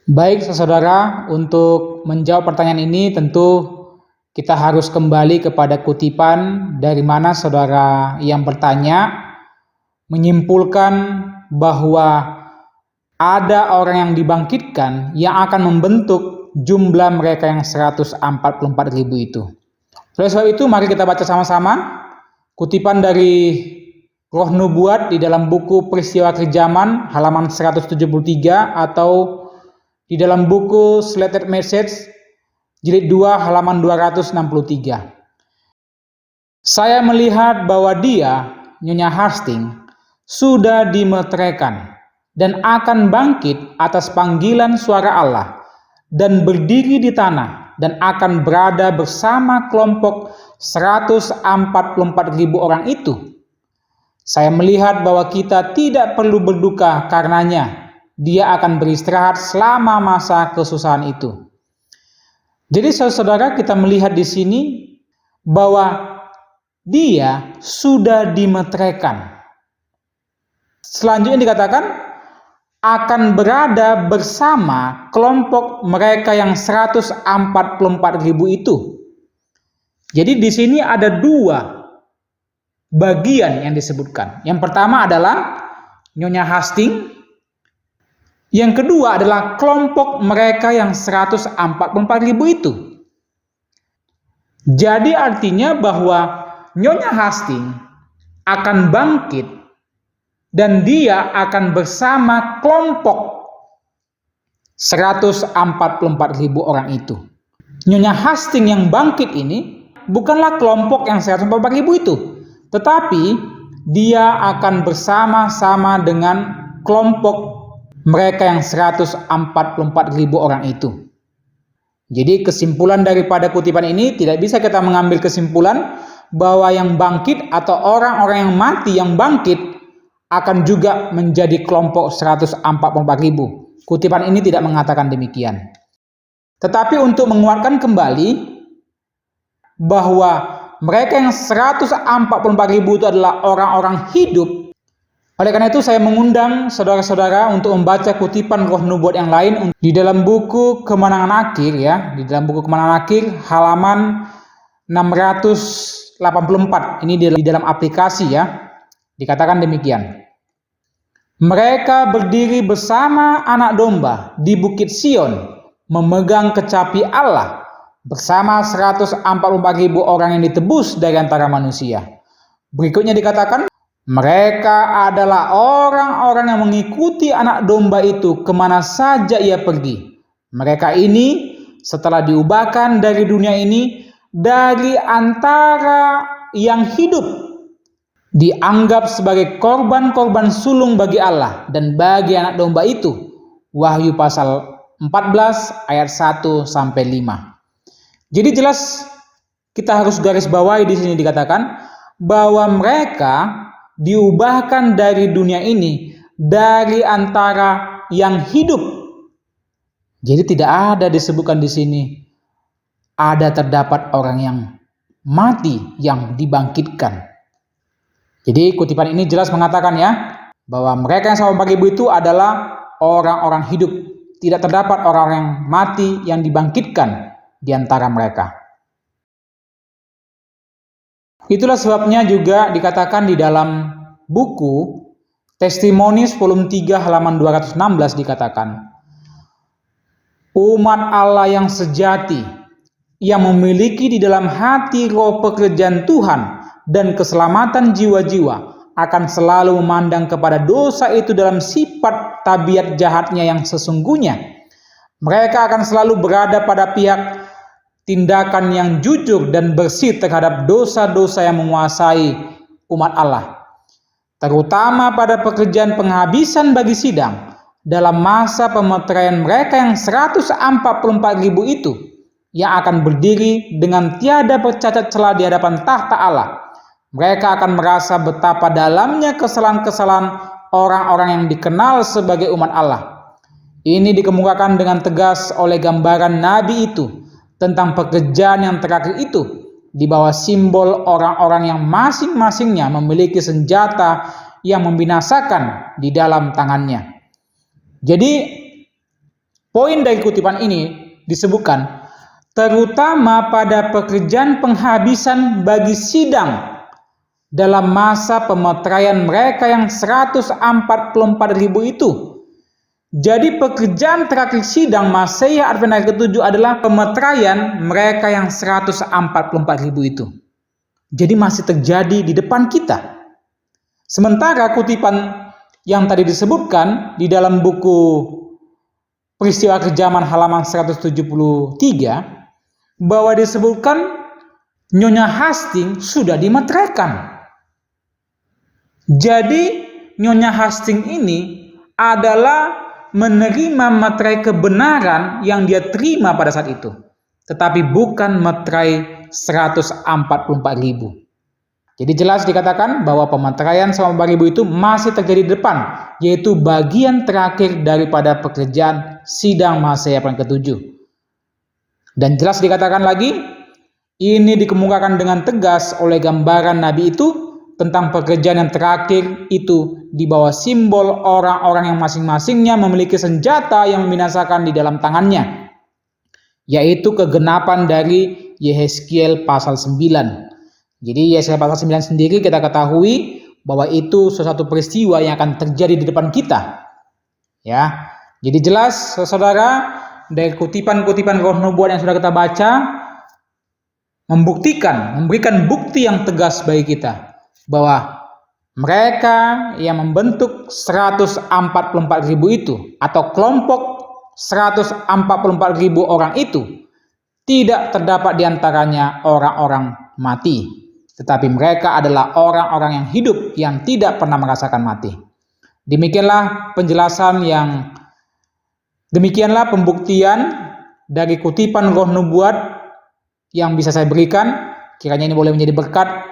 Baik, saudara, untuk menjawab pertanyaan ini tentu kita harus kembali kepada kutipan dari mana saudara yang bertanya menyimpulkan bahwa ada orang yang dibangkitkan yang akan membentuk jumlah mereka yang 144.000 itu. Oleh sebab itu, mari kita baca sama-sama kutipan dari Roh Nubuat di dalam buku Peristiwa Kejaman halaman 173 atau di dalam buku Slated Message jilid 2 halaman 263. Saya melihat bahwa dia, Nyonya Hastings, sudah dimeteraikan dan akan bangkit atas panggilan suara Allah dan berdiri di tanah dan akan berada bersama kelompok 144.000 orang itu. Saya melihat bahwa kita tidak perlu berduka karenanya. Dia akan beristirahat selama masa kesusahan itu. Jadi saudara, kita melihat di sini bahwa dia sudah dimeteraikan. Selanjutnya dikatakan akan berada bersama kelompok mereka yang 144.000 itu. Jadi di sini ada dua bagian yang disebutkan. Yang pertama adalah Nyonya Hastings. Yang kedua adalah kelompok mereka yang 144.000 itu. Jadi artinya bahwa Nyonya Hastings akan bangkit dan dia akan bersama kelompok 144.000 orang itu. Nyonya Hastings yang bangkit ini bukanlah kelompok yang 144.000 itu, tetapi dia akan bersama-sama dengan kelompok mereka yang 144.000 orang itu. Jadi kesimpulan daripada kutipan ini tidak bisa kita mengambil kesimpulan bahwa yang bangkit atau orang-orang yang mati yang bangkit akan juga menjadi kelompok 144.000. Kutipan ini tidak mengatakan demikian. Tetapi untuk menguatkan kembali bahwa mereka yang 144.000 itu adalah orang-orang hidup. Oleh karena itu saya mengundang saudara-saudara untuk membaca kutipan Roh Nubuat yang lain di dalam buku Kemenangan Akhir ya, di dalam buku Kemenangan Akhir halaman 684. Ini di dalam aplikasi ya. Dikatakan demikian. Mereka berdiri bersama anak domba di Bukit Sion, memegang kecapi Allah bersama 144.000 orang yang ditebus dari antara manusia. Berikutnya dikatakan mereka adalah orang-orang yang mengikuti anak domba itu kemana saja ia pergi. Mereka ini setelah diubahkan dari dunia ini, dari antara yang hidup, dianggap sebagai korban-korban sulung bagi Allah dan bagi anak domba itu. Wahyu pasal 14 ayat 1-5. Jadi jelas kita harus garis bawahi di sini dikatakan bahwa mereka diubahkan dari dunia ini dari antara yang hidup. Jadi tidak ada disebutkan di sini ada terdapat orang yang mati yang dibangkitkan. Jadi kutipan ini jelas mengatakan ya bahwa mereka yang 144.000 itu adalah orang-orang hidup. Tidak terdapat orang yang mati yang dibangkitkan di antara mereka. Itulah sebabnya juga dikatakan di dalam buku Testimonies volume 3 halaman 216 dikatakan, umat Allah yang sejati yang memiliki di dalam hati roh pekerjaan Tuhan dan keselamatan jiwa-jiwa akan selalu memandang kepada dosa itu dalam sifat tabiat jahatnya yang sesungguhnya. Mereka akan selalu berada pada pihak tindakan yang jujur dan bersih terhadap dosa-dosa yang menguasai umat Allah, terutama pada pekerjaan penghabisan bagi sidang dalam masa pemeteraian mereka yang 144.000 itu, yang akan berdiri dengan tiada bercacat celah di hadapan tahta Allah. Mereka akan merasa betapa dalamnya kesalahan-kesalahan orang-orang yang dikenal sebagai umat Allah. Ini dikemukakan dengan tegas oleh gambaran Nabi itu tentang pekerjaan yang terakhir itu di bawah simbol orang-orang yang masing-masingnya memiliki senjata yang membinasakan di dalam tangannya. Jadi Poin dari kutipan ini disebutkan, terutama pada pekerjaan penghabisan bagi sidang dalam masa pemeteraian mereka yang 144.000 itu. Jadi pekerjaan terakhir sidang Masehi Advent hari ke-7 adalah pemeteraian mereka yang 144.000 itu. Jadi masih terjadi di depan kita. Sementara kutipan yang tadi disebutkan di dalam buku Peristiwa Kejaman halaman 173 bahwa disebutkan Nyonya Hastings sudah dimeteraikan. Jadi Nyonya Hastings ini adalah menerima materai kebenaran yang dia terima pada saat itu, tetapi bukan materai 144.000. Jadi jelas dikatakan bahwa pemeteraian selama 4.000 itu masih terjadi di depan, yaitu bagian terakhir daripada pekerjaan sidang Masehi Advent ke-7. Dan jelas dikatakan lagi, ini dikemukakan dengan tegas oleh gambaran Nabi itu tentang pekerjaan yang terakhir itu di bawah simbol orang-orang yang masing-masingnya memiliki senjata yang membinasakan di dalam tangannya, yaitu kegenapan dari Yehezkiel pasal 9. Jadi Yesaya pasal 9 sendiri kita ketahui bahwa itu sesuatu peristiwa yang akan terjadi di depan kita. Ya. Jadi jelas saudara, dari kutipan-kutipan roh nubuat yang sudah kita baca memberikan bukti yang tegas bagi kita bahwa mereka yang membentuk 144.000 itu atau kelompok 144.000 orang itu tidak terdapat di antaranya orang-orang mati, tetapi mereka adalah orang-orang yang hidup yang tidak pernah merasakan mati. Demikianlah pembuktian dari kutipan roh nubuat yang bisa saya berikan. Kiranya ini boleh menjadi berkat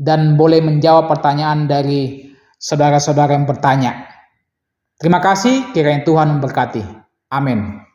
dan boleh menjawab pertanyaan dari saudara-saudara yang bertanya. Terima kasih, kiranya Tuhan memberkati. Amin.